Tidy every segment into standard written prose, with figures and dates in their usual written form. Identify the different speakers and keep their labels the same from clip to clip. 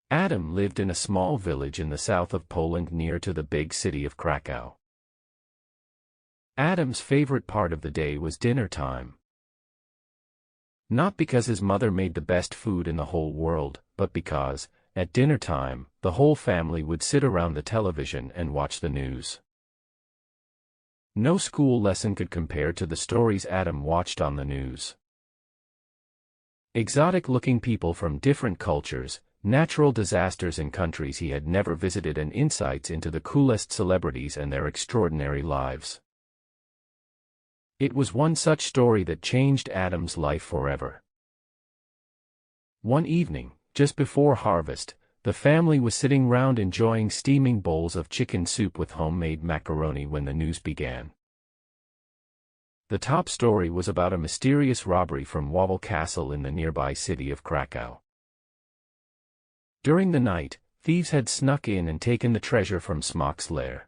Speaker 1: Adam lived in a small village in the south of Poland near to the big city of Krakow. Adam's favorite part of the day was dinner time. Not because his mother made the best food in the whole world, but because, at dinner time, the whole family would sit around the television and watch the news. No school lesson could compare to the stories Adam watched on the news. Exotic-looking people from different cultures, natural disasters in countries he had never visited, and insights into the coolest celebrities and their extraordinary lives. It was one such story that changed Adam's life forever. One evening, just before harvest, the family was sitting round enjoying steaming bowls of chicken soup with homemade macaroni when the news began. The top story was about a mysterious robbery from Wawel Castle in the nearby city of Krakow. During the night, thieves had snuck in and taken the treasure from Smock's lair.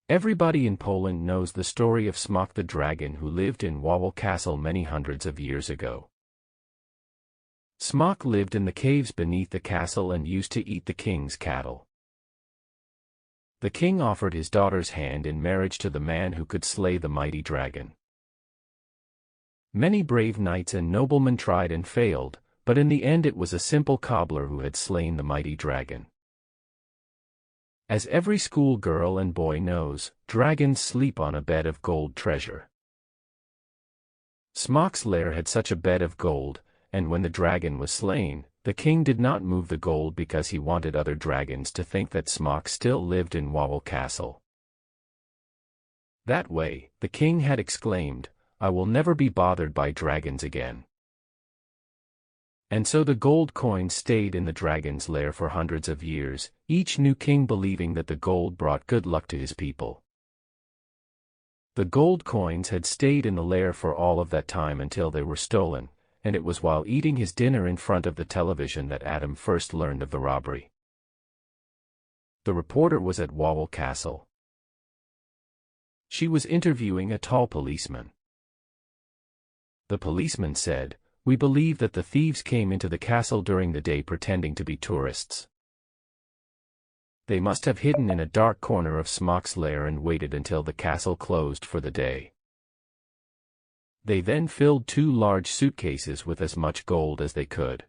Speaker 1: Everybody in Poland knows the story of Smock the dragon who lived in Wawel Castle many hundreds of years ago. Smock lived in the caves beneath the castle and used to eat the king's cattle. The king offered his daughter's hand in marriage to the man who could slay the mighty dragon. Many brave knights and noblemen tried and failed, but in the end it was a simple cobbler who had slain the mighty dragon. As every school girl and boy knows, dragons sleep on a bed of gold treasure. Smock's lair had such a bed of gold, and when the dragon was slain, the king did not move the gold because he wanted other dragons to think that Smock still lived in Wawel Castle. That way, the king had exclaimed, "I will never be bothered by dragons again." And so the gold coins stayed in the dragon's lair for hundreds of years, each new king believing that the gold brought good luck to his people. The gold coins had stayed in the lair for all of that time until they were stolen, and it was while eating his dinner in front of the television that Adam first learned of the robbery. The reporter was at Wawel Castle. She was interviewing a tall policeman. The policeman said, "We believe that the thieves came into the castle during the day pretending to be tourists. They must have hidden in a dark corner of Smock's lair and waited until the castle closed for the day. They then filled 2 large suitcases with as much gold as they could.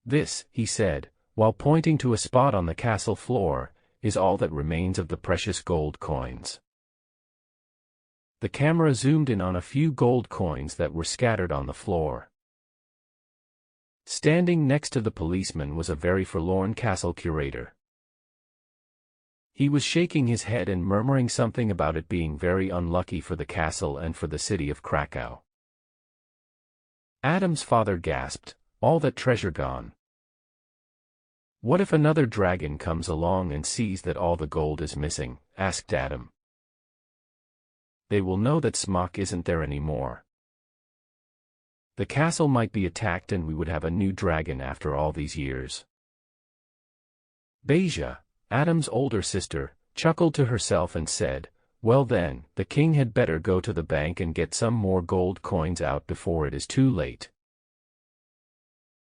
Speaker 1: This," he said, while pointing to a spot on the castle floor, "is all that remains of the precious gold coins." The camera zoomed in on a few gold coins that were scattered on the floor. Standing next to the policeman was a very forlorn castle curator. He was shaking his head and murmuring something about it being very unlucky for the castle and for the city of Krakow. Adam's father gasped, "All that treasure gone? What if another dragon comes along and sees that all the gold is missing?" asked Adam. "They will know that Smock isn't there anymore. The castle might be attacked and we would have a new dragon after all these years." Basia, Adam's older sister, chuckled to herself and said, "Well then, the king had better go to the bank and get some more gold coins out before it is too late."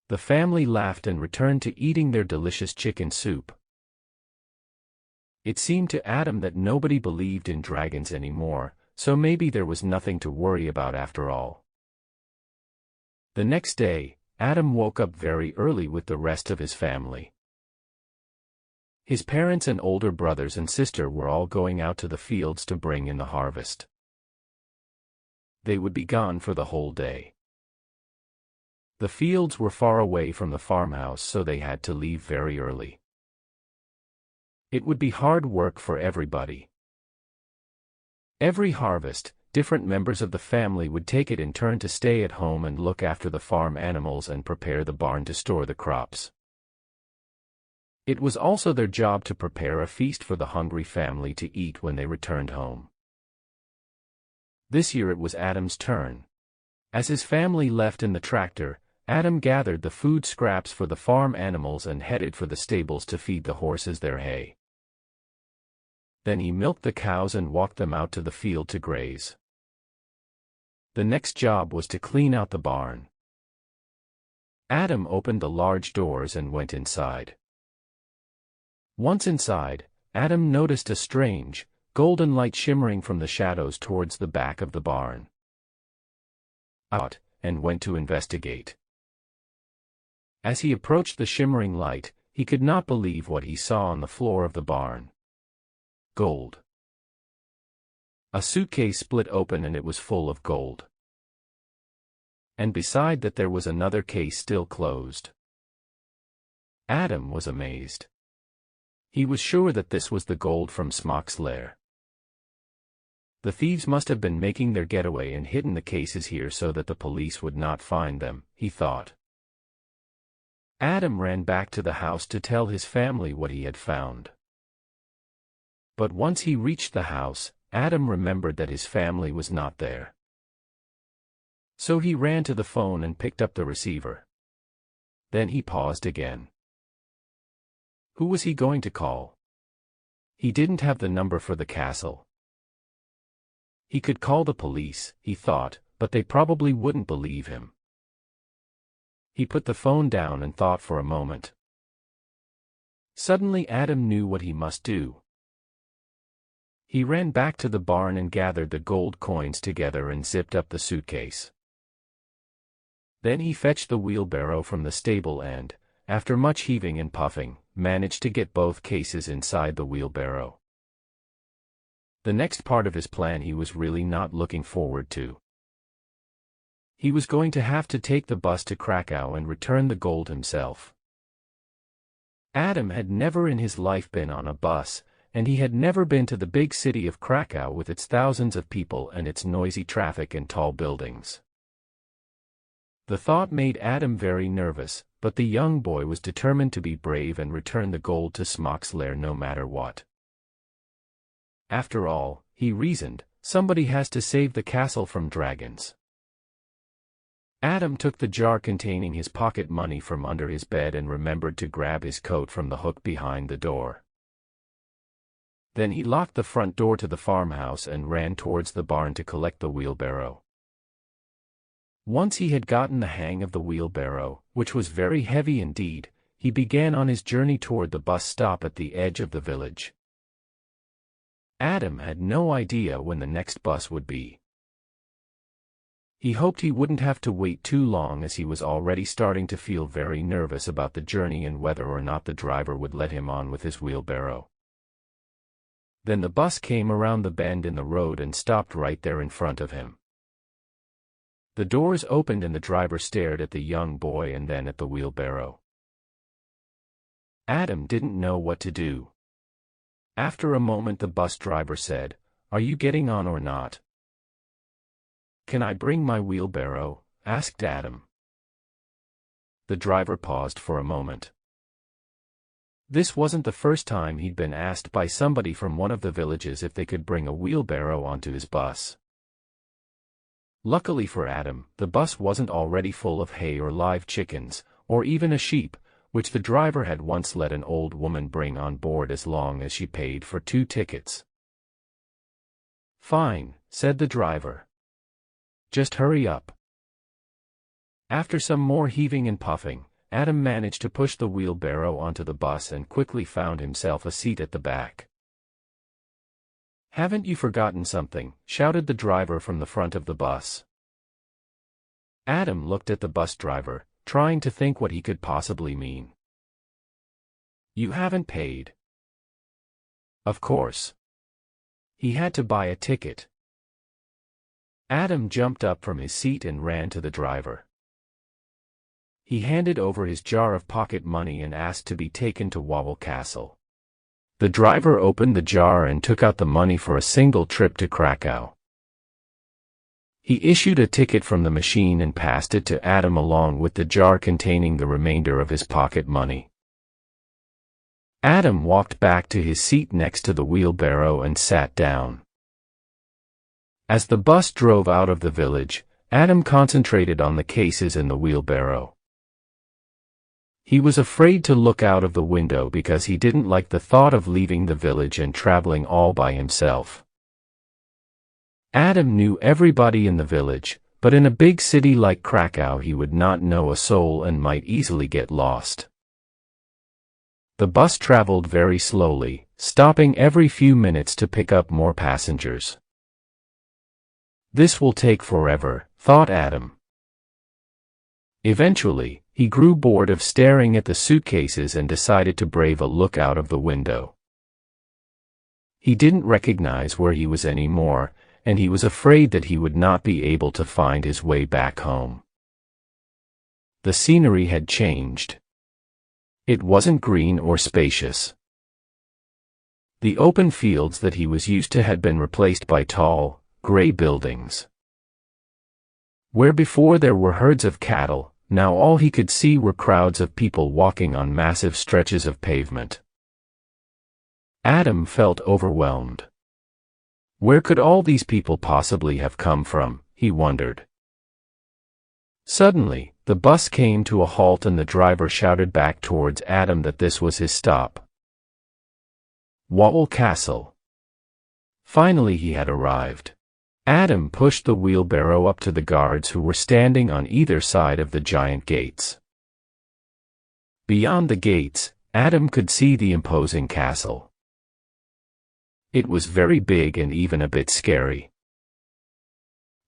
Speaker 1: The family laughed and returned to eating their delicious chicken soup. It seemed to Adam that nobody believed in dragons anymore, so maybe there was nothing to worry about after all. The next day, Adam woke up very early with the rest of his family. His parents and older brothers and sister were all going out to the fields to bring in the harvest. They would be gone for the whole day. The fields were far away from the farmhouse, so they had to leave very early. It would be hard work for everybody. Every harvest, different members of the family would take it in turn to stay at home and look after the farm animals and prepare the barn to store the crops. It was also their job to prepare a feast for the hungry family to eat when they returned home. This year it was Adam's turn. As his family left in the tractor, Adam gathered the food scraps for the farm animals and headed for the stables to feed the horses their hay. Then he milked the cows and walked them out to the field to graze. The next job was to clean out the barn. Adam opened the large doors and went inside. Once inside, Adam noticed a strange, golden light shimmering from the shadows towards the back of the barn. Out, and went to investigate. As he approached the shimmering light, he could not believe what he saw on the floor of the barn. Gold. A suitcase split open and it was full of gold. And beside that there was another case still closed. Adam was amazed. He was sure that this was the gold from Smock's lair. The thieves must have been making their getaway and hidden the cases here so that the police would not find them, he thought. Adam ran back to the house to tell his family what he had found. But once he reached the house, Adam remembered that his family was not there. So he ran to the phone and picked up the receiver. Then he paused again. Who was he going to call? He didn't have the number for the castle. He could call the police, he thought, but they probably wouldn't believe him. He put the phone down and thought for a moment. Suddenly Adam knew what he must do. He ran back to the barn and gathered the gold coins together and zipped up the suitcase. Then he fetched the wheelbarrow from the stable and, after much heaving and puffing, managed to get both cases inside the wheelbarrow. The next part of his plan he was really not looking forward to. He was going to have to take the bus to Krakow and return the gold himself. Adam had never in his life been on a bus, and he had never been to the big city of Krakow with its thousands of people and its noisy traffic and tall buildings. The thought made Adam very nervous, but the young boy was determined to be brave and return the gold to Smock's lair no matter what. After all, he reasoned, somebody has to save the castle from dragons. Adam took the jar containing his pocket money from under his bed and remembered to grab his coat from the hook behind the door. Then he locked the front door to the farmhouse and ran towards the barn to collect the wheelbarrow. Once he had gotten the hang of the wheelbarrow, which was very heavy indeed, he began on his journey toward the bus stop at the edge of the village. Adam had no idea when the next bus would be. He hoped he wouldn't have to wait too long as he was already starting to feel very nervous about the journey and whether or not the driver would let him on with his wheelbarrow. Then the bus came around the bend in the road and stopped right there in front of him. The doors opened and the driver stared at the young boy and then at the wheelbarrow. Adam didn't know what to do. After a moment the bus driver said, "Are you getting on or not?" "Can I bring my wheelbarrow?" asked Adam. The driver paused for a moment. This wasn't the first time he'd been asked by somebody from one of the villages if they could bring a wheelbarrow onto his bus. Luckily for Adam, the bus wasn't already full of hay or live chickens, or even a sheep, which the driver had once let an old woman bring on board as long as she paid for 2 tickets. "Fine," said the driver. "Just hurry up." After some more heaving and puffing, Adam managed to push the wheelbarrow onto the bus and quickly found himself a seat at the back. "Haven't you forgotten something?" shouted the driver from the front of the bus. Adam looked at the bus driver, trying to think what he could possibly mean. "You haven't paid." Of course. He had to buy a ticket. Adam jumped up from his seat and ran to the driver. He handed over his jar of pocket money and asked to be taken to Wawel Castle. The driver opened the jar and took out the money for a single trip to Krakow. He issued a ticket from the machine and passed it to Adam along with the jar containing the remainder of his pocket money. Adam walked back to his seat next to the wheelbarrow and sat down. As the bus drove out of the village, Adam concentrated on the cases in the wheelbarrow. He was afraid to look out of the window because he didn't like the thought of leaving the village and traveling all by himself. Adam knew everybody in the village, but in a big city like Krakow he would not know a soul and might easily get lost. The bus traveled very slowly, stopping every few minutes to pick up more passengers. This will take forever, thought Adam. Eventually, he grew bored of staring at the suitcases and decided to brave a look out of the window. He didn't recognize where he was anymore, and he was afraid that he would not be able to find his way back home. The scenery had changed. It wasn't green or spacious. The open fields that he was used to had been replaced by tall, gray buildings. Where before there were herds of cattle, now all he could see were crowds of people walking on massive stretches of pavement. Adam felt overwhelmed. Where could all these people possibly have come from, he wondered. Suddenly, the bus came to a halt and the driver shouted back towards Adam that this was his stop. Wawel Castle. Finally he had arrived. Adam pushed the wheelbarrow up to the guards who were standing on either side of the giant gates. Beyond the gates, Adam could see the imposing castle. It was very big and even a bit scary.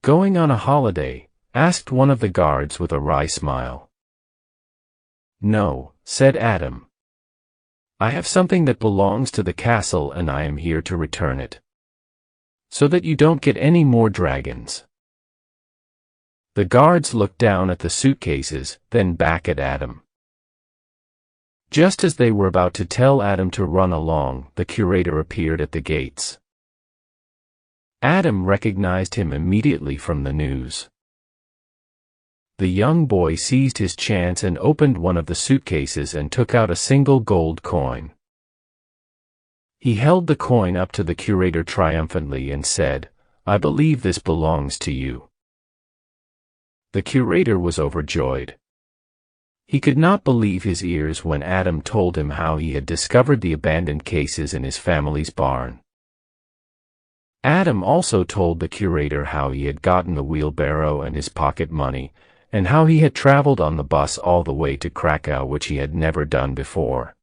Speaker 1: "Going on a holiday?" asked one of the guards with a wry smile. "No," said Adam. "I have something that belongs to the castle and I am here to return it. So that you don't get any more dragons." The guards looked down at the suitcases, then back at Adam. Just as they were about to tell Adam to run along, the curator appeared at the gates. Adam recognized him immediately from the news. The young boy seized his chance and opened one of the suitcases and took out a single gold coin. He held the coin up to the curator triumphantly and said, "I believe this belongs to you." The curator was overjoyed. He could not believe his ears when Adam told him how he had discovered the abandoned cases in his family's barn. Adam also told the curator how he had gotten the wheelbarrow and his pocket money, and how he had traveled on the bus all the way to Krakow, which he had never done before.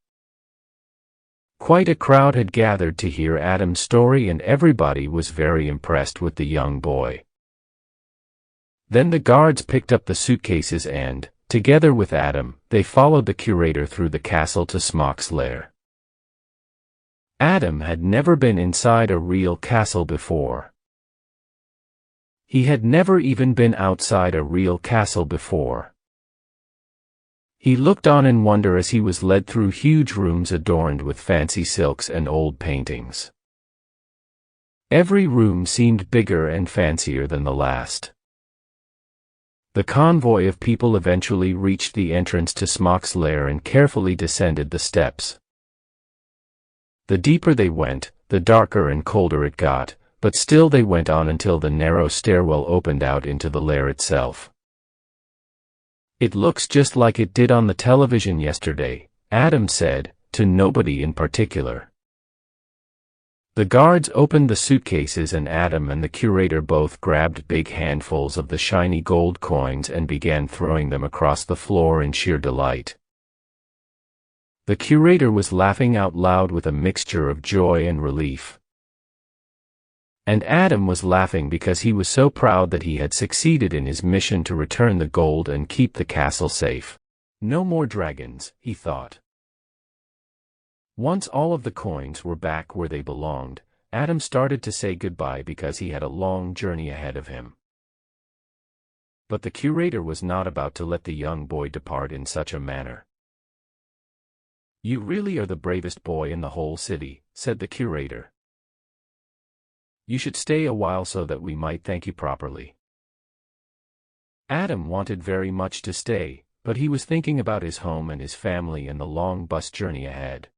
Speaker 1: Quite a crowd had gathered to hear Adam's story and everybody was very impressed with the young boy. Then the guards picked up the suitcases and, together with Adam, they followed the curator through the castle to Smock's lair. Adam had never been inside a real castle before. He had never even been outside a real castle before. He looked on in wonder as he was led through huge rooms adorned with fancy silks and old paintings. Every room seemed bigger and fancier than the last. The convoy of people eventually reached the entrance to Smock's lair and carefully descended the steps. The deeper they went, the darker and colder it got, but still they went on until the narrow stairwell opened out into the lair itself. "It looks just like it did on the television yesterday," Adam said, to nobody in particular. The guards opened the suitcases and Adam and the curator both grabbed big handfuls of the shiny gold coins and began throwing them across the floor in sheer delight. The curator was laughing out loud with a mixture of joy and relief. And Adam was laughing because he was so proud that he had succeeded in his mission to return the gold and keep the castle safe. No more dragons, he thought. Once all of the coins were back where they belonged, Adam started to say goodbye because he had a long journey ahead of him. But the curator was not about to let the young boy depart in such a manner. "You really are the bravest boy in the whole city," said the curator. "You should stay a while so that we might thank you properly." Adam wanted very much to stay, but he was thinking about his home and his family and the long bus journey ahead.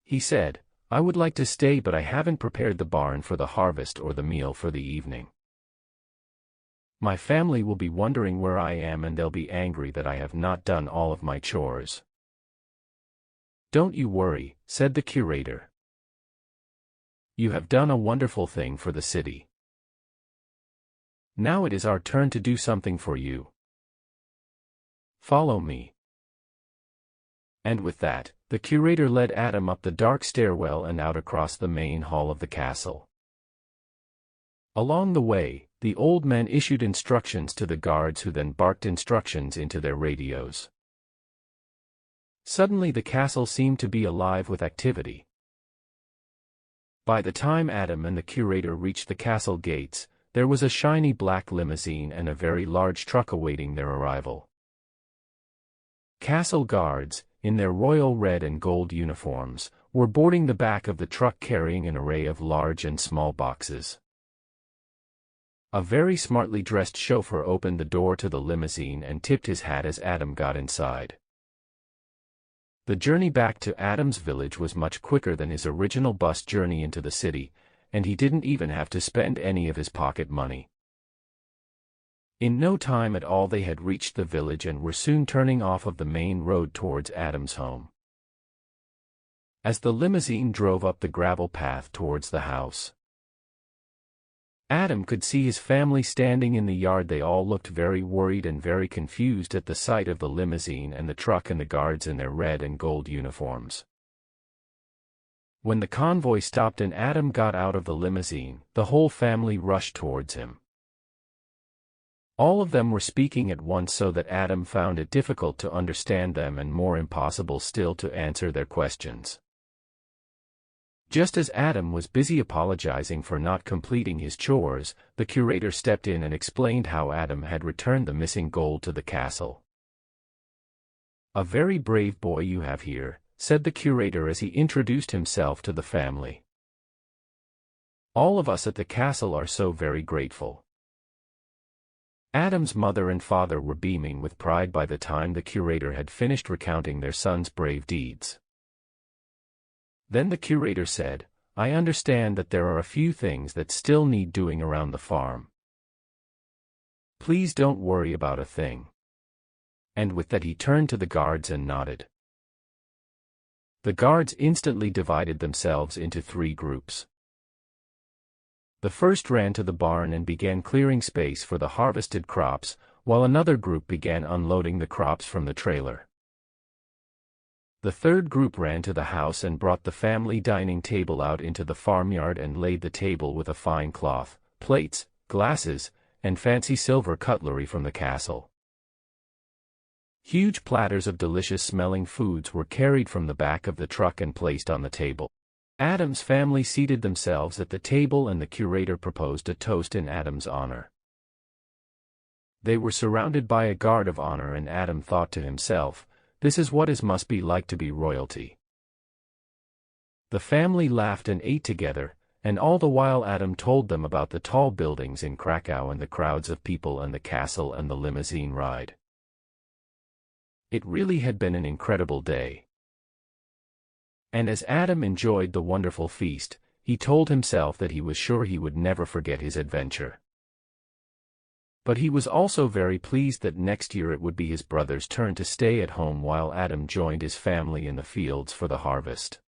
Speaker 1: He said, "I would like to stay, but I haven't prepared the barn for the harvest or the meal for the evening. My family will be wondering where I am and they'll be angry that I have not done all of my chores." "Don't you worry," said the curator. "You have done a wonderful thing for the city. Now it is our turn to do something for you. Follow me." And with that, the curator led Adam up the dark stairwell and out across the main hall of the castle. Along the way, the old man issued instructions to the guards, who then barked instructions into their radios. Suddenly the castle seemed to be alive with activity. By the time Adam and the curator reached the castle gates, there was a shiny black limousine and a very large truck awaiting their arrival. Castle guards, in their royal red and gold uniforms, were boarding the back of the truck carrying an array of large and small boxes. A very smartly dressed chauffeur opened the door to the limousine and tipped his hat as Adam got inside. The journey back to Adam's village was much quicker than his original bus journey into the city, and he didn't even have to spend any of his pocket money. In no time at all they had reached the village and were soon turning off of the main road towards Adam's home. As the limousine drove up the gravel path towards the house, Adam could see his family standing in the yard. They all looked very worried and very confused at the sight of the limousine and the truck and the guards in their red and gold uniforms. When the convoy stopped and Adam got out of the limousine, the whole family rushed towards him. All of them were speaking at once, so that Adam found it difficult to understand them and more impossible still to answer their questions. Just as Adam was busy apologizing for not completing his chores, the curator stepped in and explained how Adam had returned the missing gold to the castle. "A very brave boy you have here," said the curator as he introduced himself to the family. "All of us at the castle are so very grateful." Adam's mother and father were beaming with pride by the time the curator had finished recounting their son's brave deeds. Then the curator said, "I understand that there are a few things that still need doing around the farm. Please don't worry about a thing." And with that he turned to the guards and nodded. The guards instantly divided themselves into 3 groups. The first ran to the barn and began clearing space for the harvested crops, while another group began unloading the crops from the trailer. The third group ran to the house and brought the family dining table out into the farmyard and laid the table with a fine cloth, plates, glasses, and fancy silver cutlery from the castle. Huge platters of delicious-smelling foods were carried from the back of the truck and placed on the table. Adam's family seated themselves at the table and the curator proposed a toast in Adam's honor. They were surrounded by a guard of honor and Adam thought to himself, "This is what it must be like to be royalty." The family laughed and ate together, and all the while Adam told them about the tall buildings in Krakow and the crowds of people and the castle and the limousine ride. It really had been an incredible day. And as Adam enjoyed the wonderful feast, he told himself that he was sure he would never forget his adventure. But he was also very pleased that next year it would be his brother's turn to stay at home while Adam joined his family in the fields for the harvest.